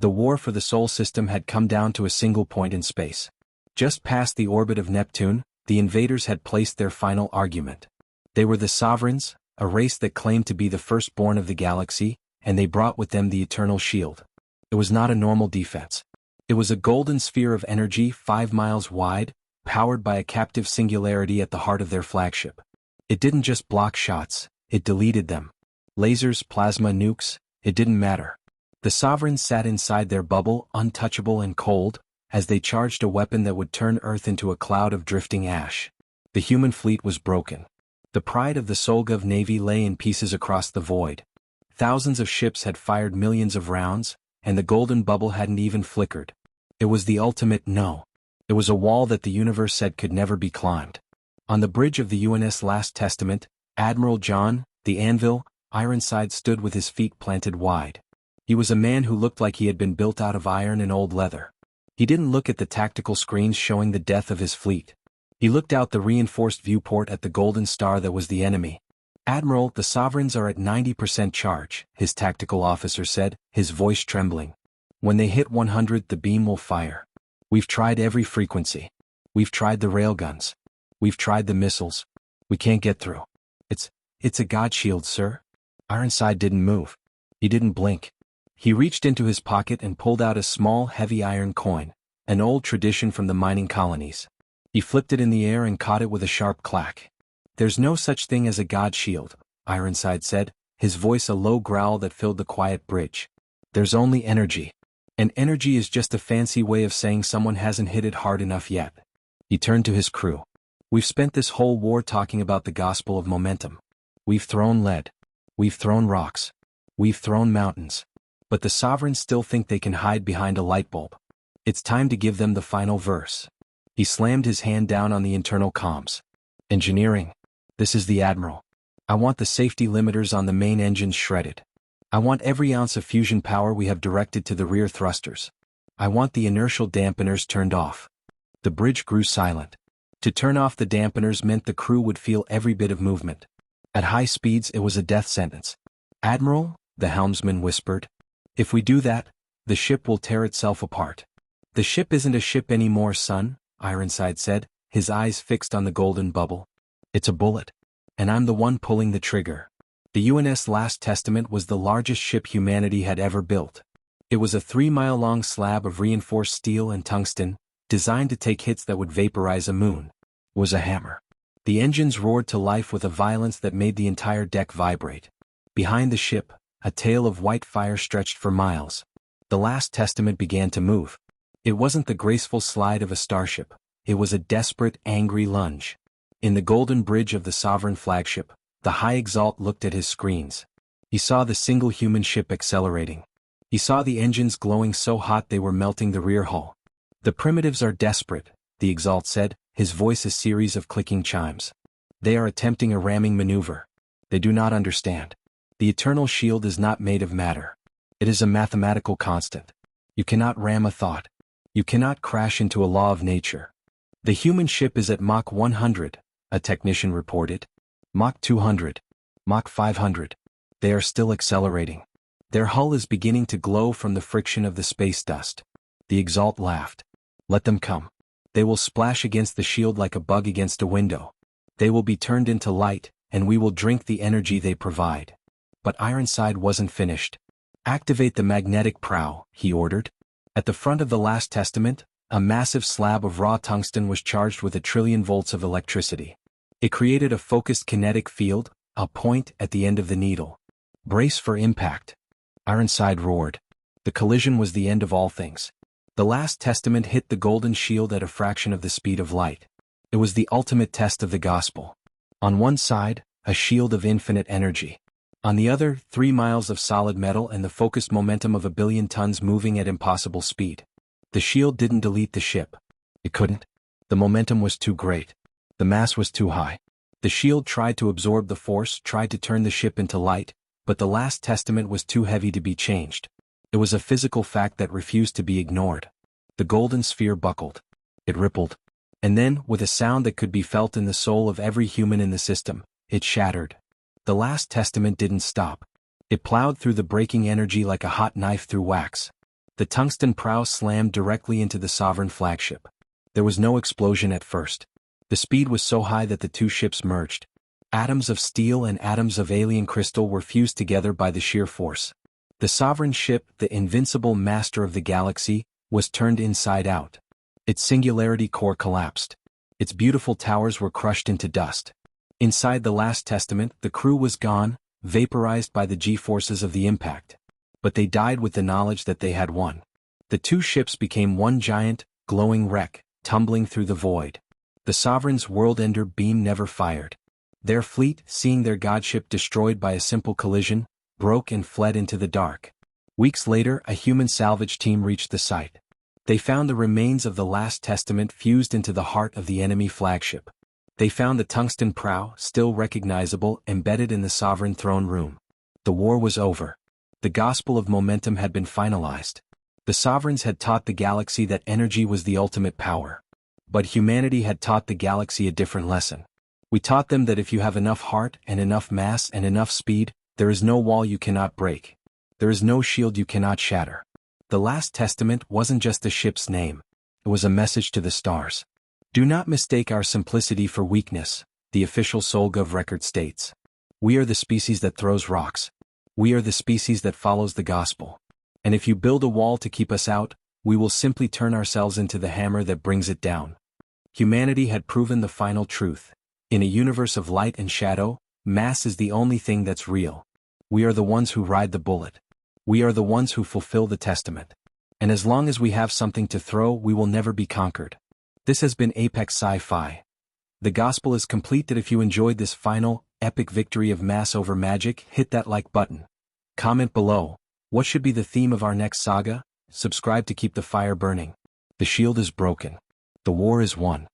The war for the Sol system had come down to a single point in space. Just past the orbit of Neptune, the invaders had placed their final argument. They were the Sovereigns, a race that claimed to be the firstborn of the galaxy, and they brought with them the eternal shield. It was not a normal defense. It was a golden sphere of energy 5 miles wide, powered by a captive singularity at the heart of their flagship. It didn't just block shots, it deleted them. Lasers, plasma nukes, it didn't matter. The Sovereigns sat inside their bubble, untouchable and cold, as they charged a weapon that would turn Earth into a cloud of drifting ash. The human fleet was broken. The pride of the Solgov Navy lay in pieces across the void. Thousands of ships had fired millions of rounds, and the golden bubble hadn't even flickered. It was the ultimate no. It was a wall that the universe said could never be climbed. On the bridge of the UNS Last Testament, Admiral John, the Anvil, Ironside stood with his feet planted wide. He was a man who looked like he had been built out of iron and old leather. He didn't look at the tactical screens showing the death of his fleet. He looked out the reinforced viewport at the golden star that was the enemy. "Admiral, the Sovereigns are at 90% charge," his tactical officer said, his voice trembling. "When they hit 100, the beam will fire. We've tried every frequency. We've tried the railguns. We've tried the missiles. We can't get through. It's a god shield, sir." Ironside didn't move. He didn't blink. He reached into his pocket and pulled out a small, heavy iron coin, an old tradition from the mining colonies. He flipped it in the air and caught it with a sharp clack. "There's no such thing as a god shield," Ironside said, his voice a low growl that filled the quiet bridge. "There's only energy. And energy is just a fancy way of saying someone hasn't hit it hard enough yet." He turned to his crew. "We've spent this whole war talking about the gospel of momentum. We've thrown lead. We've thrown rocks. We've thrown mountains. But the Sovereigns still think they can hide behind a light bulb. It's time to give them the final verse." He slammed his hand down on the internal comms. "Engineering. This is the Admiral. I want the safety limiters on the main engines shredded. I want every ounce of fusion power we have directed to the rear thrusters. I want the inertial dampeners turned off." The bridge grew silent. To turn off the dampeners meant the crew would feel every bit of movement. At high speeds it was a death sentence. "Admiral," the helmsman whispered, "if we do that, the ship will tear itself apart." "The ship isn't a ship anymore, son," Ironside said, his eyes fixed on the golden bubble. "It's a bullet. And I'm the one pulling the trigger." The UNS Last Testament was the largest ship humanity had ever built. It was a 3-mile-long slab of reinforced steel and tungsten, designed to take hits that would vaporize a moon. It was a hammer. The engines roared to life with a violence that made the entire deck vibrate. Behind the ship, a tail of white fire stretched for miles. The Last Testament began to move. It wasn't the graceful slide of a starship. It was a desperate, angry lunge. In the golden bridge of the Sovereign flagship, the High Exalt looked at his screens. He saw the single human ship accelerating. He saw the engines glowing so hot they were melting the rear hull. "The primitives are desperate," the Exalt said, his voice a series of clicking chimes. "They are attempting a ramming maneuver. They do not understand. The eternal shield is not made of matter. It is a mathematical constant. You cannot ram a thought. You cannot crash into a law of nature." "The human ship is at Mach 100, a technician reported. "Mach 200. Mach 500. They are still accelerating. Their hull is beginning to glow from the friction of the space dust." The Exalt laughed. "Let them come. They will splash against the shield like a bug against a window. They will be turned into light, and we will drink the energy they provide." But Ironside wasn't finished. "Activate the magnetic prow," he ordered. At the front of the Last Testament, a massive slab of raw tungsten was charged with 1 trillion volts of electricity. It created a focused kinetic field, a point at the end of the needle. "Brace for impact." Ironside roared. The collision was the end of all things. The Last Testament hit the golden shield at a fraction of the speed of light. It was the ultimate test of the gospel. On one side, a shield of infinite energy. On the other, 3 miles of solid metal and the focused momentum of 1 billion tons moving at impossible speed. The shield didn't delete the ship. It couldn't. The momentum was too great. The mass was too high. The shield tried to absorb the force, tried to turn the ship into light, but the Last Testament was too heavy to be changed. It was a physical fact that refused to be ignored. The golden sphere buckled. It rippled. And then, with a sound that could be felt in the soul of every human in the system, it shattered. The Last Testament didn't stop. It plowed through the breaking energy like a hot knife through wax. The tungsten prow slammed directly into the Sovereign flagship. There was no explosion at first. The speed was so high that the two ships merged. Atoms of steel and atoms of alien crystal were fused together by the sheer force. The Sovereign ship, the invincible master of the galaxy, was turned inside out. Its singularity core collapsed. Its beautiful towers were crushed into dust. Inside the Last Testament, the crew was gone, vaporized by the G-forces of the impact. But they died with the knowledge that they had won. The two ships became one giant, glowing wreck, tumbling through the void. The Sovereign's world-ender beam never fired. Their fleet, seeing their godship destroyed by a simple collision, broke and fled into the dark. Weeks later, a human salvage team reached the site. They found the remains of the Last Testament fused into the heart of the enemy flagship. They found the tungsten prow, still recognizable, embedded in the Sovereign throne room. The war was over. The gospel of momentum had been finalized. The Sovereigns had taught the galaxy that energy was the ultimate power. But humanity had taught the galaxy a different lesson. We taught them that if you have enough heart and enough mass and enough speed, there is no wall you cannot break. There is no shield you cannot shatter. The Last Testament wasn't just a ship's name. It was a message to the stars. Do not mistake our simplicity for weakness, the official SolGov record states. We are the species that throws rocks. We are the species that follows the gospel. And if you build a wall to keep us out, we will simply turn ourselves into the hammer that brings it down. Humanity had proven the final truth. In a universe of light and shadow, mass is the only thing that's real. We are the ones who ride the bullet. We are the ones who fulfill the testament. And as long as we have something to throw, we will never be conquered. This has been Apex Sci-Fi. The gospel is complete that if you enjoyed this final, epic victory of mass over magic, hit that like button. Comment below, what should be the theme of our next saga? Subscribe to keep the fire burning. The shield is broken. The war is won.